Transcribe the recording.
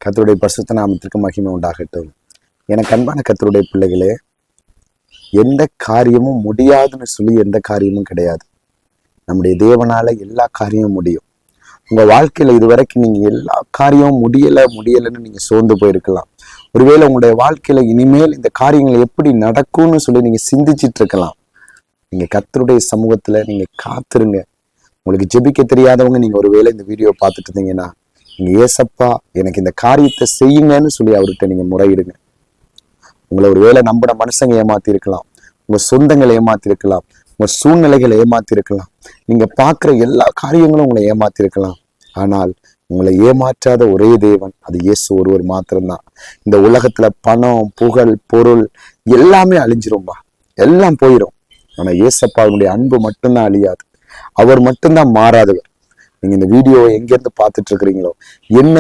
கர்த்தருடைய பரிசுத்த நாமத்திற்கு மகிமை உண்டாகட்டும். எனக்கு அன்பான கர்த்தருடைய பிள்ளைகளே, எந்த காரியமும் முடியாதுன்னு சொல்லி எந்த காரியமும் கிடையாது. நம்முடைய தேவனால எல்லா காரியமும் முடியும். உங்க வாழ்க்கையில இதுவரைக்கும் நீங்க எல்லா காரியமும் முடியலைன்னு நீங்க சோர்ந்து போயிருக்கலாம். ஒருவேளை உங்களுடைய வாழ்க்கையில இனிமேல் இந்த காரியங்கள் எப்படி நடக்கும்னு சொல்லி நீங்க சிந்திச்சிட்டு இருக்கலாம். நீங்க கர்த்தருடைய சமூகத்துல நீங்க காத்துருங்க. உங்களுக்கு ஜெபிக்க தெரியாதவங்க நீங்க ஒருவேளை இந்த வீடியோ பார்த்துட்டு இருந்தீங்கன்னா, நீங்க ஏசப்பா எனக்கு இந்த காரியத்தை செய்யுங்கன்னு சொல்லி அவர்கிட்ட நீங்க முறையிடுங்க. உங்களை ஒருவேளை நம்பின மனுஷங்க ஏமாத்தி இருக்கலாம், உங்க சொந்தங்களை ஏமாத்தி இருக்கலாம், உங்க சூழ்நிலைகளை ஏமாத்தி இருக்கலாம், நீங்க பார்க்குற எல்லா காரியங்களும் உங்களை ஏமாத்தி இருக்கலாம். ஆனால் உங்களை ஏமாற்றாத ஒரே தேவன் அது இயேசு ஒருவர் மாத்திரம்தான். இந்த உலகத்துல பணம், புகழ், பொருள் எல்லாமே அழிஞ்சிரும்பா, எல்லாம் போயிடும். ஆனா இயேசப்பாவுடைய அன்பு மட்டும்தான் அழியாது. அவர் மட்டும்தான் மாறாதவர். நீங்க இந்த வீடியோவை எங்க இருந்து பார்த்துட்டு இருக்கிறீங்களோ, என்ன